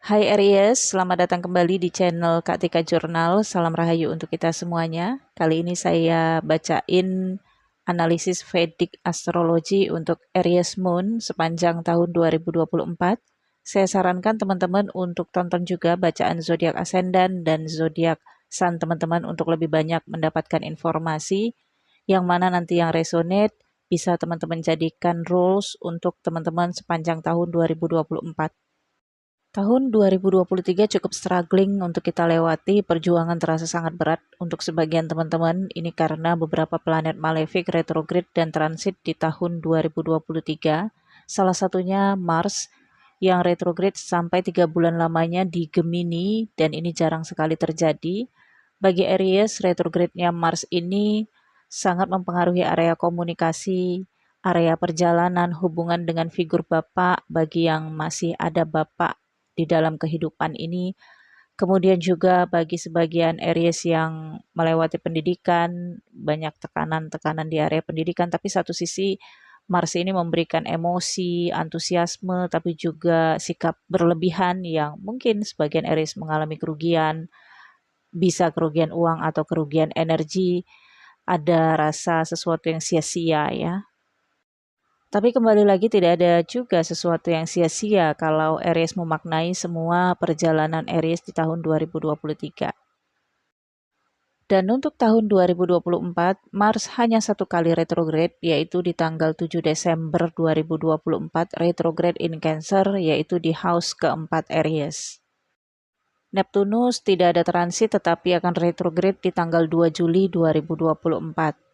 Hai Aries, selamat datang kembali di channel Kak Tika Jurnal. Salam rahayu untuk kita semuanya. Kali ini saya bacain analisis Vedic astrologi untuk Aries Moon sepanjang tahun 2024. Saya sarankan teman-teman untuk tonton juga bacaan zodiak ascendant dan zodiak sun teman-teman untuk lebih banyak mendapatkan informasi yang mana nanti yang resonate bisa teman-teman jadikan rules untuk teman-teman sepanjang tahun 2024. Tahun 2023 cukup struggling untuk kita lewati, perjuangan terasa sangat berat untuk sebagian teman-teman. Ini karena beberapa planet malefik, retrograde, dan transit di tahun 2023. Salah satunya Mars yang retrograde sampai 3 bulan lamanya di Gemini, dan ini jarang sekali terjadi. Bagi Aries, retrograde-nya Mars ini sangat mempengaruhi area komunikasi, area perjalanan, hubungan dengan figur bapak bagi yang masih ada bapak di dalam kehidupan ini. Kemudian juga bagi sebagian Aries yang melewati pendidikan, banyak tekanan-tekanan di area pendidikan, tapi satu sisi Mars ini memberikan emosi, antusiasme, tapi juga sikap berlebihan yang mungkin sebagian Aries mengalami kerugian, bisa kerugian uang atau kerugian energi, ada rasa sesuatu yang sia-sia ya. Tapi kembali lagi tidak ada juga sesuatu yang sia-sia kalau Aries memaknai semua perjalanan Aries di tahun 2023. Dan untuk tahun 2024, Mars hanya satu kali retrograde, yaitu di tanggal 7 Desember 2024, retrograde in Cancer, yaitu di house keempat Aries. Neptunus tidak ada transit tetapi akan retrograde di tanggal 2 Juli 2024.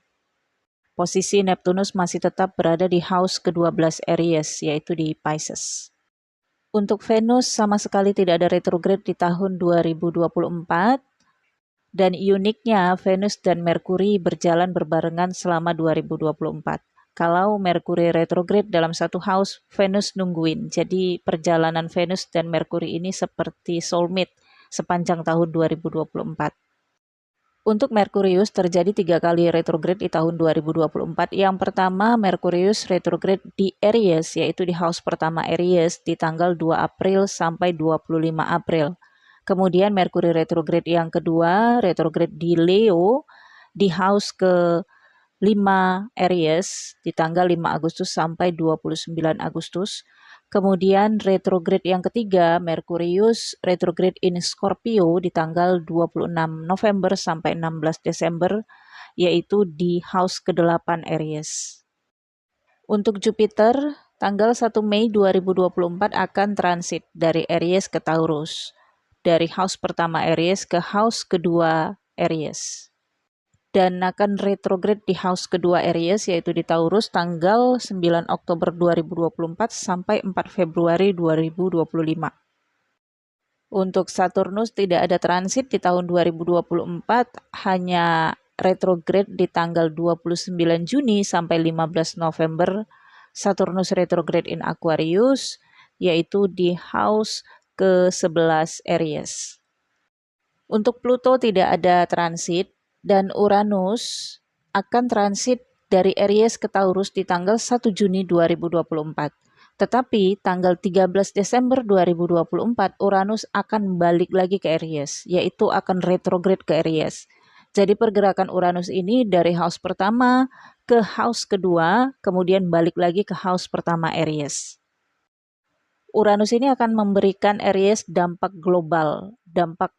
Posisi Neptunus masih tetap berada di house ke-12 Aries, yaitu di Pisces. Untuk Venus sama sekali tidak ada retrograde di tahun 2024, dan uniknya Venus dan Merkuri berjalan berbarengan selama 2024. Kalau Merkuri retrograde dalam satu house, Venus nungguin. Jadi perjalanan Venus dan Merkuri ini seperti soulmate sepanjang tahun 2024. Untuk Merkurius terjadi 3 kali retrograde di tahun 2024. Yang pertama, Merkurius retrograde di Aries, yaitu di house pertama Aries di tanggal 2 April sampai 25 April. Kemudian Merkuri retrograde yang kedua, retrograde di Leo di house ke-5 Aries di tanggal 5 Agustus sampai 29 Agustus. Kemudian retrograde yang ketiga, Merkurius retrograde in Scorpio di tanggal 26 November sampai 16 Desember, yaitu di house ke-8 Aries. Untuk Jupiter, tanggal 1 Mei 2024 akan transit dari Aries ke Taurus, dari house pertama Aries ke house kedua Aries. Dan akan retrograde di house kedua Aries, yaitu di Taurus tanggal 9 Oktober 2024 sampai 4 Februari 2025. Untuk Saturnus tidak ada transit di tahun 2024, hanya retrograde di tanggal 29 Juni sampai 15 November. Saturnus retrograde in Aquarius, yaitu di house ke-11 Aries. Untuk Pluto tidak ada transit, dan Uranus akan transit dari Aries ke Taurus di tanggal 1 Juni 2024. Tetapi tanggal 13 Desember 2024 Uranus akan balik lagi ke Aries, yaitu akan retrograde ke Aries. Jadi pergerakan Uranus ini dari house pertama ke house kedua, kemudian balik lagi ke house pertama Aries. Uranus ini akan memberikan Aries dampak global, dampak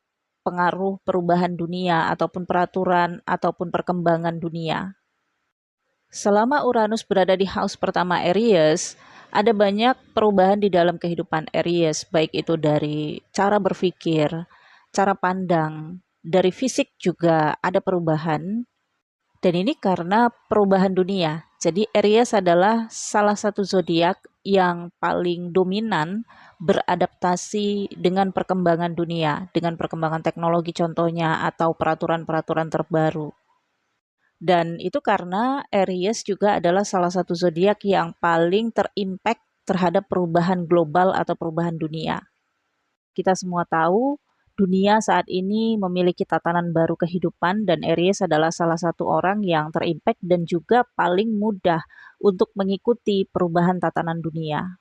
pengaruh perubahan dunia ataupun peraturan ataupun perkembangan dunia. Selama Uranus berada di house pertama Aries, ada banyak perubahan di dalam kehidupan Aries, baik itu dari cara berpikir, cara pandang, dari fisik juga ada perubahan. Dan ini karena perubahan dunia. Jadi Aries adalah salah satu zodiak yang paling dominan beradaptasi dengan perkembangan dunia, dengan perkembangan teknologi contohnya atau peraturan-peraturan terbaru. Dan itu karena Aries juga adalah salah satu zodiak yang paling terimpact terhadap perubahan global atau perubahan dunia. Kita semua tahu dunia saat ini memiliki tatanan baru kehidupan dan Aries adalah salah satu orang yang terimpact dan juga paling mudah untuk mengikuti perubahan tatanan dunia.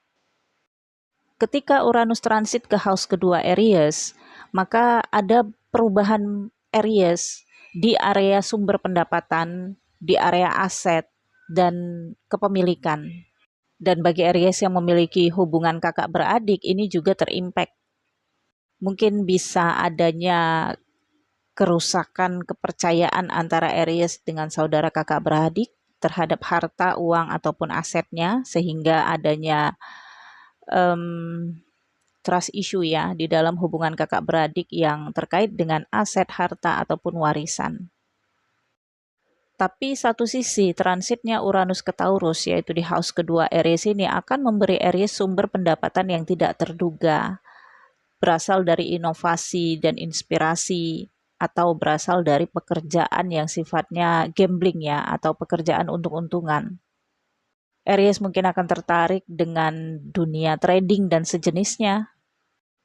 ketika Uranus transit ke house kedua Aries, maka ada perubahan Aries di area sumber pendapatan, di area aset, dan kepemilikan. Dan bagi Aries yang memiliki hubungan kakak beradik, ini juga terimpact. Mungkin bisa adanya kerusakan kepercayaan antara Aries dengan saudara kakak beradik terhadap harta, uang, ataupun asetnya, sehingga adanya trust issue ya di dalam hubungan kakak beradik yang terkait dengan aset, harta, ataupun warisan. Tapi satu sisi, transitnya Uranus ke Taurus, yaitu di house kedua Aries ini akan memberi Aries sumber pendapatan yang tidak terduga, berasal dari inovasi dan inspirasi, atau berasal dari pekerjaan yang sifatnya gambling ya, atau pekerjaan untung-untungan. Aries mungkin akan tertarik dengan dunia trading dan sejenisnya,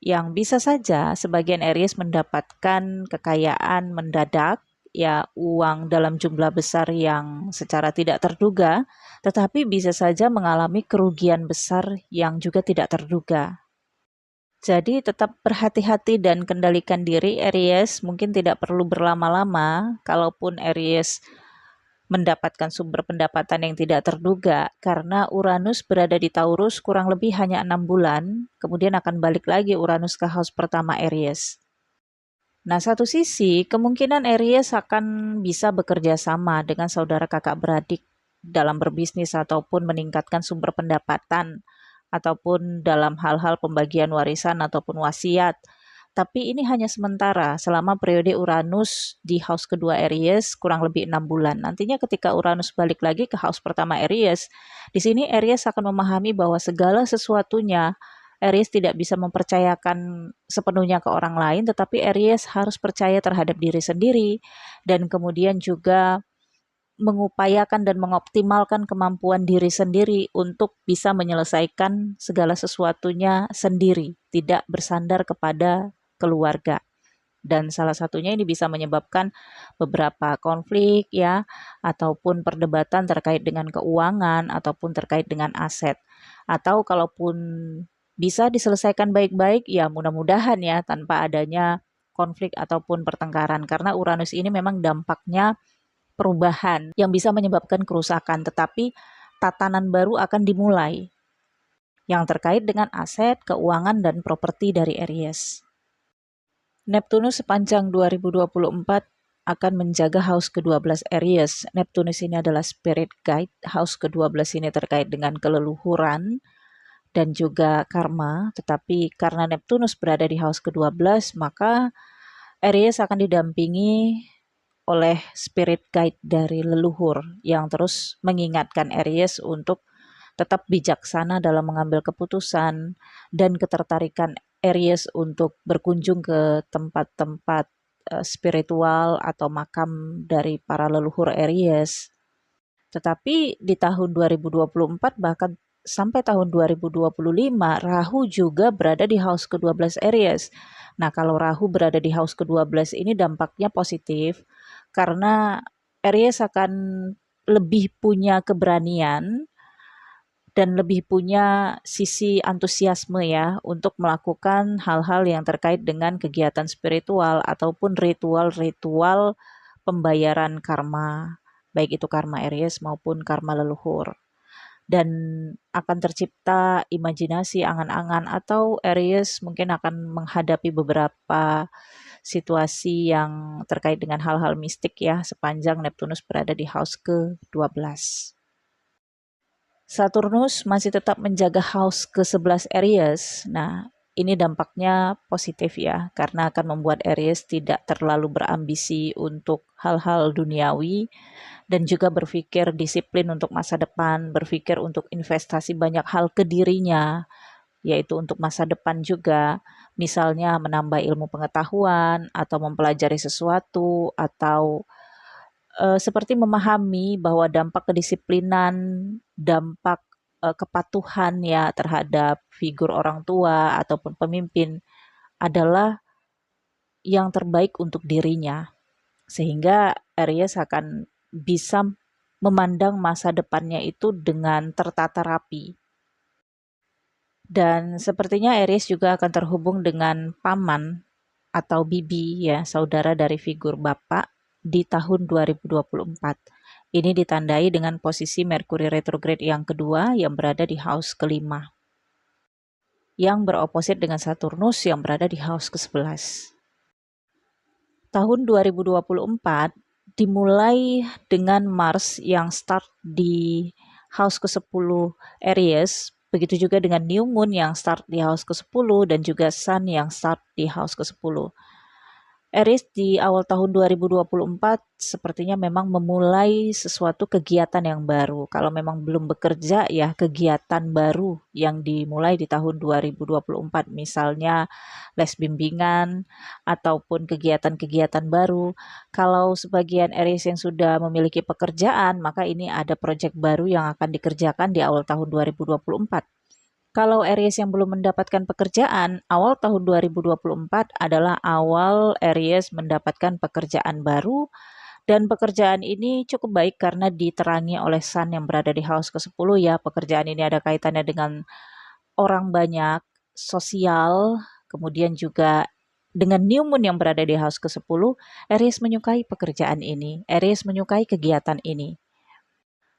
yang bisa saja sebagian Aries mendapatkan kekayaan mendadak, ya uang dalam jumlah besar yang secara tidak terduga, tetapi bisa saja mengalami kerugian besar yang juga tidak terduga. Jadi tetap berhati-hati dan kendalikan diri Aries, mungkin tidak perlu berlama-lama, kalaupun Aries mendapatkan sumber pendapatan yang tidak terduga, karena Uranus berada di Taurus kurang lebih hanya 6 bulan, kemudian akan balik lagi Uranus ke house pertama Aries. Nah, satu sisi, kemungkinan Aries akan bisa bekerja sama dengan saudara kakak beradik dalam berbisnis ataupun meningkatkan sumber pendapatan, ataupun dalam hal-hal pembagian warisan ataupun wasiat. Tapi ini hanya sementara selama periode Uranus di house kedua Aries kurang lebih 6 bulan. Nantinya ketika Uranus balik lagi ke house pertama Aries, di sini Aries akan memahami bahwa segala sesuatunya Aries tidak bisa mempercayakan sepenuhnya ke orang lain, tetapi Aries harus percaya terhadap diri sendiri dan kemudian juga mengupayakan dan mengoptimalkan kemampuan diri sendiri untuk bisa menyelesaikan segala sesuatunya sendiri, tidak bersandar kepada keluarga. Dan salah satunya ini bisa menyebabkan beberapa konflik ya, ataupun perdebatan terkait dengan keuangan ataupun terkait dengan aset. Atau kalaupun bisa diselesaikan baik-baik ya mudah-mudahan ya tanpa adanya konflik ataupun pertengkaran, karena Uranus ini memang dampaknya perubahan yang bisa menyebabkan kerusakan, tetapi tatanan baru akan dimulai yang terkait dengan aset, keuangan, dan properti dari Aries. Neptunus sepanjang 2024 akan menjaga house ke-12 Aries. Neptunus ini adalah spirit guide. House ke-12 ini terkait dengan keleluhuran dan juga karma, tetapi karena Neptunus berada di house ke-12, maka Aries akan didampingi oleh spirit guide dari leluhur yang terus mengingatkan Aries untuk tetap bijaksana dalam mengambil keputusan, dan ketertarikan Aries untuk berkunjung ke tempat-tempat spiritual atau makam dari para leluhur Aries. Tetapi di tahun 2024 bahkan sampai tahun 2025, Rahu juga berada di house ke-12 Aries. Nah, kalau Rahu berada di house ke-12 ini dampaknya positif karena Aries akan lebih punya keberanian dan lebih punya sisi antusiasme ya untuk melakukan hal-hal yang terkait dengan kegiatan spiritual ataupun ritual-ritual pembayaran karma, baik itu karma Aries maupun karma leluhur. Dan akan tercipta imajinasi, angan-angan, atau Aries mungkin akan menghadapi beberapa situasi yang terkait dengan hal-hal mistik ya sepanjang Neptunus berada di house ke-12. Saturnus masih tetap menjaga house ke-11 Aries. Nah, ini dampaknya positif ya, karena akan membuat Aries tidak terlalu berambisi untuk hal-hal duniawi dan juga berpikir disiplin untuk masa depan, berpikir untuk investasi banyak hal ke dirinya, yaitu untuk masa depan juga. Misalnya menambah ilmu pengetahuan atau mempelajari sesuatu atau seperti memahami bahwa dampak kedisiplinan, dampak kepatuhan ya terhadap figur orang tua ataupun pemimpin adalah yang terbaik untuk dirinya. Sehingga Aries akan bisa memandang masa depannya itu dengan tertata rapi. Dan sepertinya Aries juga akan terhubung dengan paman atau bibi ya, saudara dari figur bapak di tahun 2024. Ini ditandai dengan posisi Merkuri retrograde yang kedua yang berada di house kelima, yang beroposit dengan Saturnus yang berada di house ke-11. Tahun 2024 dimulai dengan Mars yang start di house ke-10 Aries, begitu juga dengan New Moon yang start di house ke-10 dan juga Sun yang start di house ke-10. Aries di awal tahun 2024 sepertinya memang memulai sesuatu kegiatan yang baru. Kalau memang belum bekerja ya kegiatan baru yang dimulai di tahun 2024, misalnya les bimbingan ataupun kegiatan-kegiatan baru. Kalau sebagian Aries yang sudah memiliki pekerjaan, maka ini ada proyek baru yang akan dikerjakan di awal tahun 2024. Kalau Aries yang belum mendapatkan pekerjaan, awal tahun 2024 adalah awal Aries mendapatkan pekerjaan baru, dan pekerjaan ini cukup baik karena diterangi oleh Sun yang berada di house ke-10 ya. Pekerjaan ini ada kaitannya dengan orang banyak, sosial, kemudian juga dengan New Moon yang berada di house ke-10, Aries menyukai pekerjaan ini, Aries menyukai kegiatan ini.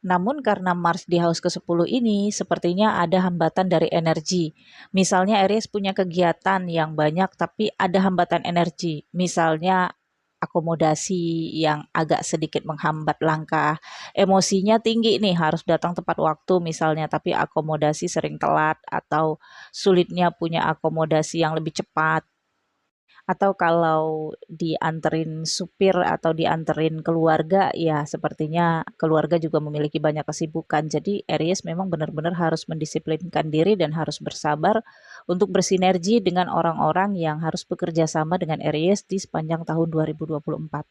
Namun karena Mars di house ke-10 ini sepertinya ada hambatan dari energi. Misalnya Aries punya kegiatan yang banyak tapi ada hambatan energi. Misalnya akomodasi yang agak sedikit menghambat langkah. Emosinya tinggi nih, harus datang tepat waktu misalnya, tapi akomodasi sering telat atau sulitnya punya akomodasi yang lebih cepat. Atau kalau dianterin supir atau dianterin keluarga, ya sepertinya keluarga juga memiliki banyak kesibukan. Jadi Aries memang benar-benar harus mendisiplinkan diri dan harus bersabar untuk bersinergi dengan orang-orang yang harus bekerja sama dengan Aries di sepanjang tahun 2024.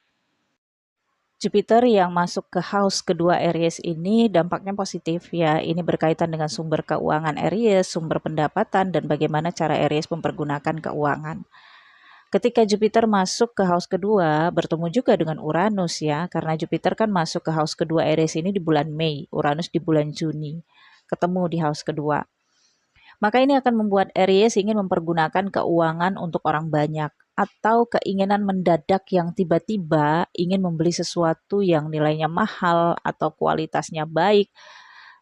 Jupiter yang masuk ke house kedua Aries ini dampaknya positif ya. Ini berkaitan dengan sumber keuangan Aries, sumber pendapatan, dan bagaimana cara Aries mempergunakan keuangan. Ketika Jupiter masuk ke house kedua, bertemu juga dengan Uranus ya, karena Jupiter kan masuk ke house kedua Aries ini di bulan Mei, Uranus di bulan Juni, ketemu di house kedua. Maka ini akan membuat Aries ingin mempergunakan keuangan untuk orang banyak, atau keinginan mendadak yang tiba-tiba ingin membeli sesuatu yang nilainya mahal atau kualitasnya baik.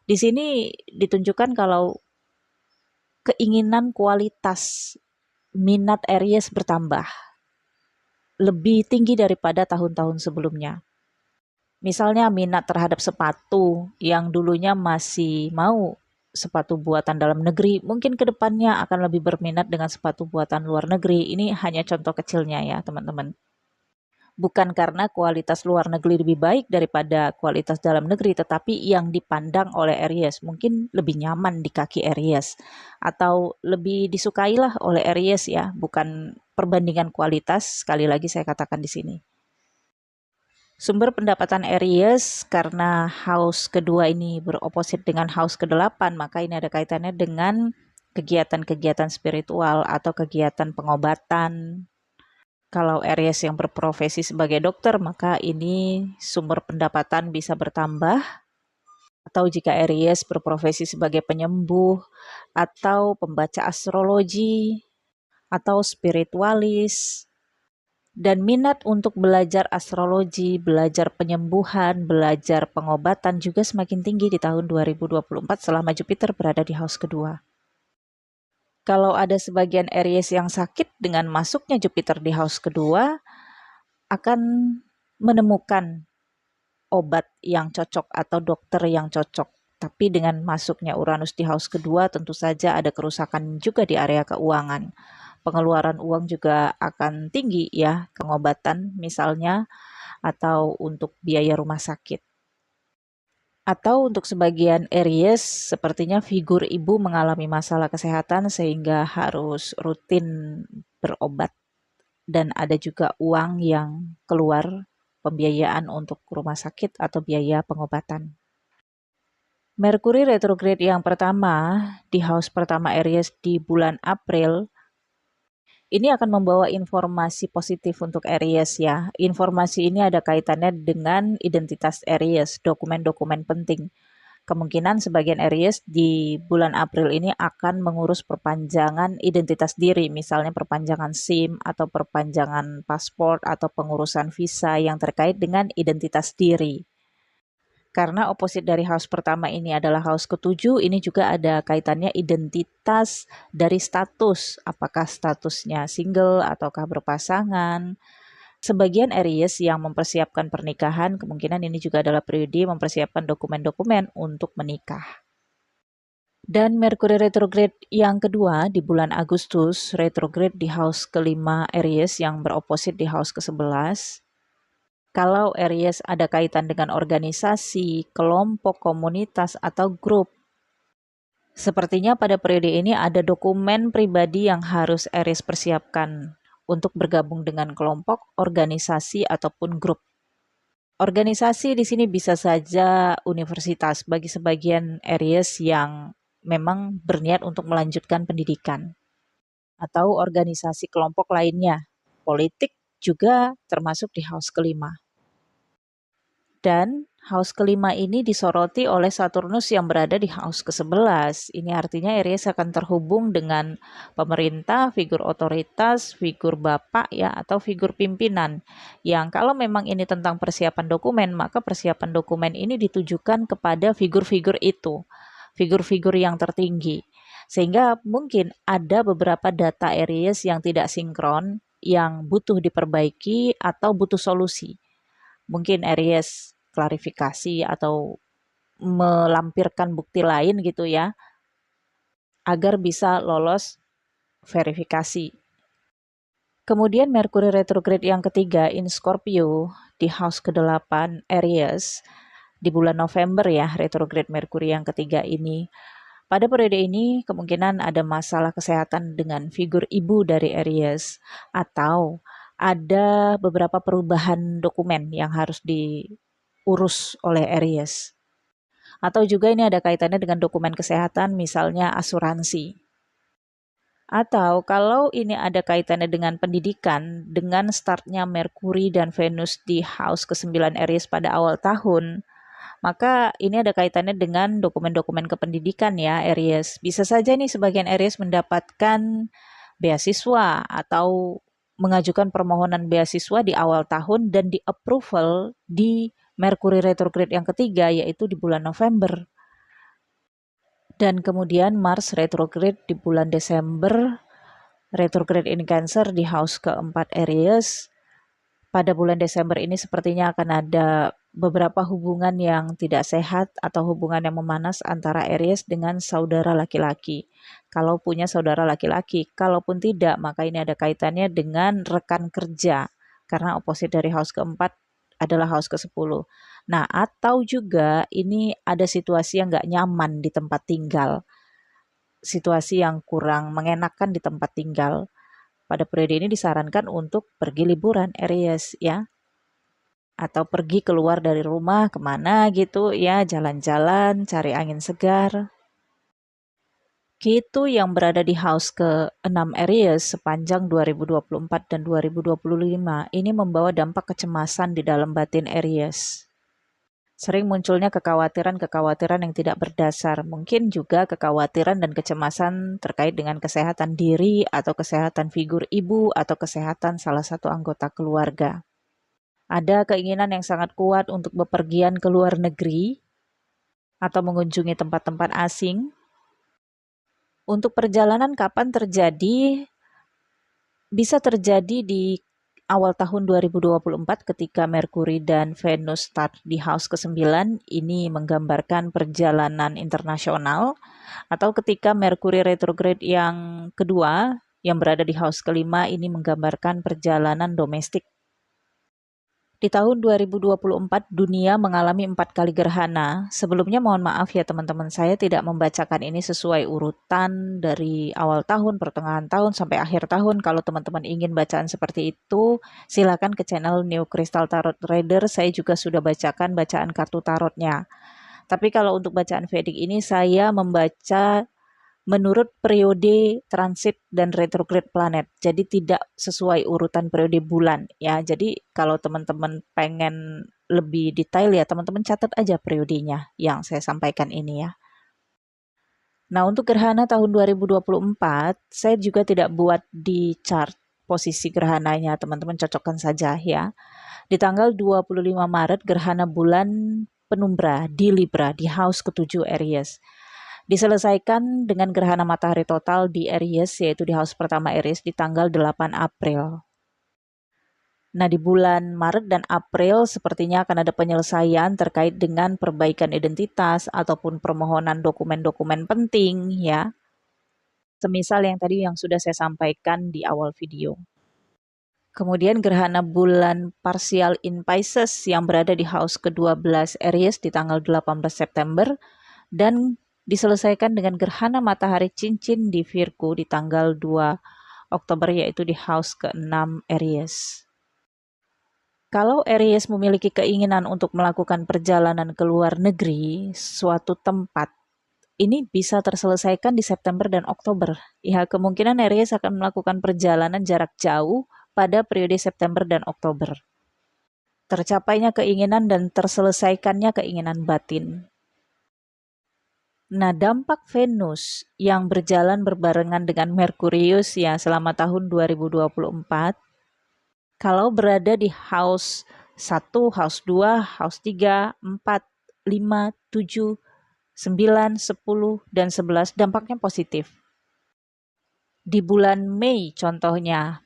Di sini ditunjukkan kalau keinginan kualitas minat Aries bertambah lebih tinggi daripada tahun-tahun sebelumnya. Misalnya minat terhadap sepatu yang dulunya masih mau sepatu buatan dalam negeri, mungkin kedepannya akan lebih berminat dengan sepatu buatan luar negeri. Ini hanya contoh kecilnya ya teman-teman. Bukan karena kualitas luar negeri lebih baik daripada kualitas dalam negeri, tetapi yang dipandang oleh Aries mungkin lebih nyaman di kaki Aries, atau lebih disukailah oleh Aries ya, bukan perbandingan kualitas, sekali lagi saya katakan di sini. Sumber pendapatan Aries karena house kedua ini beroposit dengan house ke-8, maka ini ada kaitannya dengan kegiatan-kegiatan spiritual atau kegiatan pengobatan. Kalau Aries yang berprofesi sebagai dokter, maka ini sumber pendapatan bisa bertambah. Atau jika Aries berprofesi sebagai penyembuh, atau pembaca astrologi, atau spiritualis, dan minat untuk belajar astrologi, belajar penyembuhan, belajar pengobatan juga semakin tinggi di tahun 2024 selama Jupiter berada di house kedua. Kalau ada sebagian Aries yang sakit, dengan masuknya Jupiter di house kedua, akan menemukan obat yang cocok atau dokter yang cocok. Tapi dengan masuknya Uranus di house kedua, tentu saja ada kerusakan juga di area keuangan. Pengeluaran uang juga akan tinggi ya, pengobatan misalnya, atau untuk biaya rumah sakit. Atau untuk sebagian Aries, sepertinya figur ibu mengalami masalah kesehatan sehingga harus rutin berobat. Dan ada juga uang yang keluar, pembiayaan untuk rumah sakit atau biaya pengobatan. Merkuri retrograde yang pertama di house pertama Aries di bulan April ini akan membawa informasi positif untuk Aries ya. Informasi ini ada kaitannya dengan identitas Aries, dokumen-dokumen penting. Kemungkinan sebagian Aries di bulan April ini akan mengurus perpanjangan identitas diri, misalnya perpanjangan SIM atau perpanjangan paspor atau pengurusan visa yang terkait dengan identitas diri. Karena oposit dari house pertama ini adalah house ketujuh, ini juga ada kaitannya identitas dari status, apakah statusnya single ataukah berpasangan. Sebagian Aries yang mempersiapkan pernikahan, kemungkinan ini juga adalah periode mempersiapkan dokumen-dokumen untuk menikah. Dan Mercury retrograde yang kedua di bulan Agustus, retrograde di house kelima Aries yang beroposit di house ke-11. Kalau Aries ada kaitan dengan organisasi, kelompok, komunitas, atau grup. Sepertinya pada periode ini ada dokumen pribadi yang harus Aries persiapkan untuk bergabung dengan kelompok, organisasi, ataupun grup. Organisasi di sini bisa saja universitas bagi sebagian Aries yang memang berniat untuk melanjutkan pendidikan. Atau organisasi kelompok lainnya. Politik juga termasuk di house kelima. Dan house kelima ini disoroti oleh Saturnus yang berada di house ke-11. Ini artinya Aries akan terhubung dengan pemerintah, figur otoritas, figur bapak ya, atau figur pimpinan. Yang kalau memang ini tentang persiapan dokumen, maka persiapan dokumen ini ditujukan kepada figur-figur itu, figur-figur yang tertinggi. Sehingga mungkin ada beberapa data Aries yang tidak sinkron, yang butuh diperbaiki atau butuh solusi. Mungkin Aries klarifikasi atau melampirkan bukti lain gitu ya, agar bisa lolos verifikasi. Kemudian Mercury retrograde yang ketiga in Scorpio di house ke-8 Aries di bulan November ya, retrograde Mercury yang ketiga ini. Pada periode ini kemungkinan ada masalah kesehatan dengan figur ibu dari Aries atau ada beberapa perubahan dokumen yang harus diurus oleh Aries. Atau juga ini ada kaitannya dengan dokumen kesehatan, misalnya asuransi. Atau kalau ini ada kaitannya dengan pendidikan, dengan startnya Merkuri dan Venus di house ke-9 Aries pada awal tahun, maka ini ada kaitannya dengan dokumen-dokumen kependidikan ya Aries. Bisa saja nih sebagian Aries mendapatkan beasiswa atau mengajukan permohonan beasiswa di awal tahun dan di approval di Mercury retrograde yang ketiga yaitu di bulan November. Dan kemudian Mars retrograde di bulan Desember, retrograde in Cancer di house keempat Aries. Pada bulan Desember ini sepertinya akan ada beberapa hubungan yang tidak sehat atau hubungan yang memanas antara Aries dengan saudara laki-laki. Kalau punya saudara laki-laki, kalaupun tidak, maka ini ada kaitannya dengan rekan kerja. Karena oposit dari house keempat adalah house ke-10. Nah, atau juga ini ada situasi yang nggak nyaman di tempat tinggal. Situasi yang kurang mengenakan di tempat tinggal. Pada periode ini disarankan untuk pergi liburan Aries ya. Atau pergi keluar dari rumah kemana gitu ya, jalan-jalan, cari angin segar. Ketu yang berada di house ke-6 Aries sepanjang 2024 dan 2025 ini membawa dampak kecemasan di dalam batin Aries. Sering munculnya kekhawatiran-kekhawatiran yang tidak berdasar, mungkin juga kekhawatiran dan kecemasan terkait dengan kesehatan diri atau kesehatan figur ibu atau kesehatan salah satu anggota keluarga. Ada keinginan yang sangat kuat untuk bepergian ke luar negeri atau mengunjungi tempat-tempat asing. Untuk perjalanan kapan terjadi? Bisa terjadi di awal tahun 2024 ketika Merkuri dan Venus start di house ke-9, ini menggambarkan perjalanan internasional, atau ketika Merkuri retrograde yang kedua yang berada di house ke-5 ini menggambarkan perjalanan domestik. Di tahun 2024 dunia mengalami 4 kali gerhana. Sebelumnya mohon maaf ya teman-teman, saya tidak membacakan ini sesuai urutan dari awal tahun, pertengahan tahun, sampai akhir tahun. Kalau teman-teman ingin bacaan seperti itu, silakan ke channel New Crystal Tarot Reader. Saya juga sudah bacakan bacaan kartu tarotnya. Tapi kalau untuk bacaan Vedic ini saya membaca menurut periode transit dan retrograde planet. Jadi tidak sesuai urutan periode bulan ya. Jadi kalau teman-teman pengen lebih detail ya teman-teman catat aja periodenya yang saya sampaikan ini ya. Nah, untuk gerhana tahun 2024, saya juga tidak buat di chart posisi gerhananya, teman-teman cocokkan saja ya. Di tanggal 25 Maret, gerhana bulan penumbra di Libra, di house ketujuh Aries. Diselesaikan dengan gerhana matahari total di Aries, yaitu di house pertama Aries di tanggal 8 April. Nah, di bulan Maret dan April sepertinya akan ada penyelesaian terkait dengan perbaikan identitas ataupun permohonan dokumen-dokumen penting ya. Semisal yang tadi yang sudah saya sampaikan di awal video. Kemudian gerhana bulan parsial in Pisces yang berada di house ke-12 Aries di tanggal 18 September dan diselesaikan dengan gerhana matahari cincin di Virgo di tanggal 2 Oktober yaitu di house ke-6 Aries. Kalau Aries memiliki keinginan untuk melakukan perjalanan ke luar negeri, suatu tempat, ini bisa terselesaikan di September dan Oktober. Ya, kemungkinan Aries akan melakukan perjalanan jarak jauh pada periode September dan Oktober. Tercapainya keinginan dan terselesaikannya keinginan batin. Nah, dampak Venus yang berjalan berbarengan dengan Merkurius ya selama tahun 2024 kalau berada di house 1, house 2, house 3, 4, 5, 7, 9, 10, dan 11 dampaknya positif. Di bulan Mei contohnya,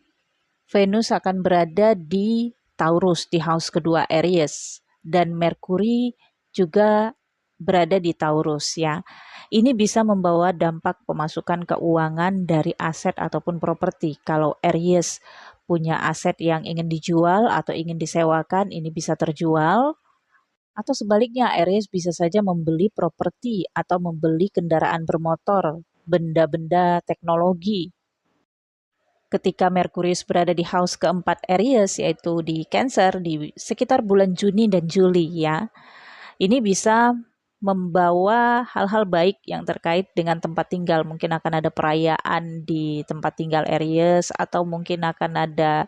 Venus akan berada di Taurus di house kedua Aries dan Merkuri juga berada di Taurus ya. Ini bisa membawa dampak pemasukan keuangan dari aset ataupun properti. Kalau Aries punya aset yang ingin dijual atau ingin disewakan, ini bisa terjual. Atau sebaliknya, Aries bisa saja membeli properti atau membeli kendaraan bermotor, benda-benda teknologi. Ketika Merkurius berada di house keempat Aries, yaitu di Cancer, di sekitar bulan Juni dan Juli ya. Ini bisa membawa hal-hal baik yang terkait dengan tempat tinggal. Mungkin akan ada perayaan di tempat tinggal Aries, atau mungkin akan ada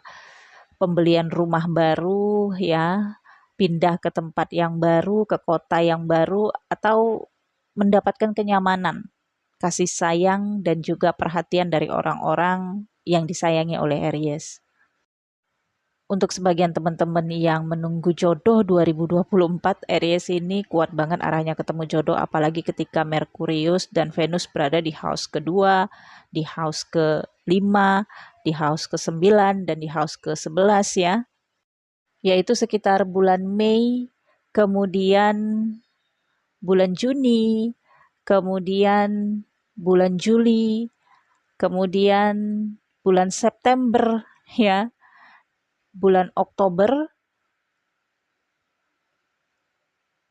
pembelian rumah baru ya, pindah ke tempat yang baru, ke kota yang baru, atau mendapatkan kenyamanan, kasih sayang, dan juga perhatian dari orang-orang yang disayangi oleh Aries. Untuk sebagian teman-teman yang menunggu jodoh 2024, Aries ini kuat banget arahnya ketemu jodoh, apalagi ketika Merkurius dan Venus berada di house kedua, di house ke-5, di house ke-9, dan di house ke-11 ya. Yaitu sekitar bulan Mei, kemudian bulan Juni, kemudian bulan Juli, kemudian bulan September ya, bulan Oktober,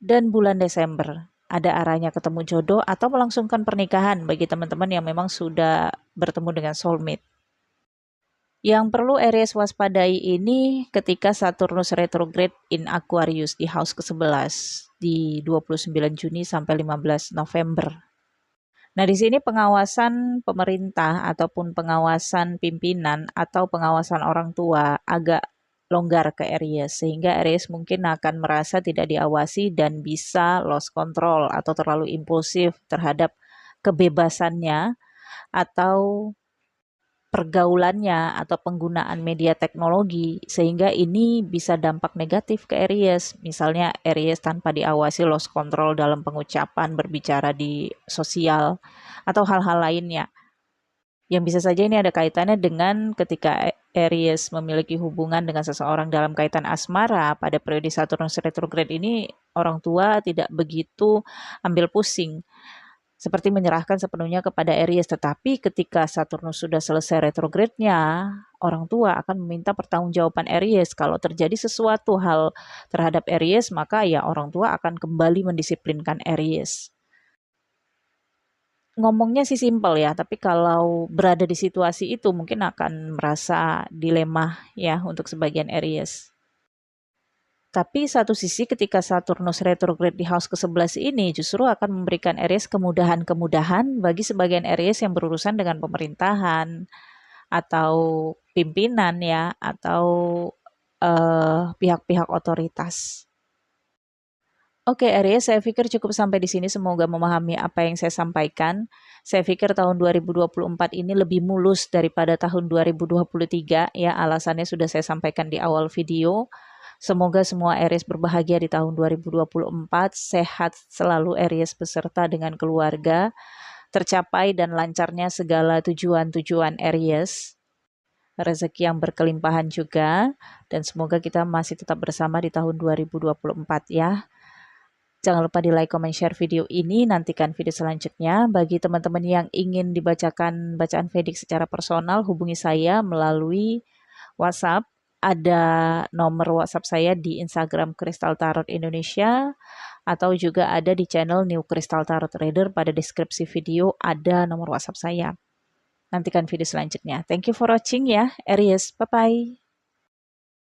dan bulan Desember. Ada arahnya ketemu jodoh atau melangsungkan pernikahan bagi teman-teman yang memang sudah bertemu dengan soulmate. Yang perlu Aries waspadai ini ketika Saturnus retrograde in Aquarius di house ke-11 di 29 Juni sampai 15 November. Nah, di sini pengawasan pemerintah ataupun pengawasan pimpinan atau pengawasan orang tua agak longgar ke Aries, sehingga Aries mungkin akan merasa tidak diawasi dan bisa lost control atau terlalu impulsif terhadap kebebasannya atau pergaulannya atau penggunaan media teknologi, sehingga ini bisa dampak negatif ke Aries. Misalnya Aries tanpa diawasi lost control dalam pengucapan, berbicara di sosial, atau hal-hal lainnya. Yang bisa saja ini ada kaitannya dengan ketika Aries memiliki hubungan dengan seseorang dalam kaitan asmara pada periode Saturnus retrograde ini, orang tua tidak begitu ambil pusing seperti menyerahkan sepenuhnya kepada Aries. Tetapi ketika Saturnus sudah selesai retrograde-nya, orang tua akan meminta pertanggungjawaban Aries. Kalau terjadi sesuatu hal terhadap Aries, maka ya orang tua akan kembali mendisiplinkan Aries. Ngomongnya sih simpel ya, tapi kalau berada di situasi itu mungkin akan merasa dilema ya untuk sebagian Aries. Tapi satu sisi ketika Saturnus retrograde di house ke-11 ini justru akan memberikan Aries kemudahan-kemudahan bagi sebagian Aries yang berurusan dengan pemerintahan atau pimpinan ya, atau pihak-pihak otoritas. Oke, Aries, saya pikir cukup sampai di sini. Semoga memahami apa yang saya sampaikan. Saya pikir tahun 2024 ini lebih mulus daripada tahun 2023 ya. Alasannya sudah saya sampaikan di awal video. Semoga semua Aries berbahagia di tahun 2024, sehat selalu Aries beserta dengan keluarga, tercapai dan lancarnya segala tujuan-tujuan Aries. Rezeki yang berkelimpahan juga, dan semoga kita masih tetap bersama di tahun 2024 ya. Jangan lupa di like, comment, share video ini. Nantikan video selanjutnya. Bagi teman-teman yang ingin dibacakan bacaan Vedic secara personal, hubungi saya melalui WhatsApp. Ada nomor WhatsApp saya di Instagram Crystal Tarot Indonesia, atau juga ada di channel New Crystal Tarot Reader. Pada deskripsi video ada nomor WhatsApp saya. Nantikan video selanjutnya. Thank you for watching ya, Aries. Bye-bye.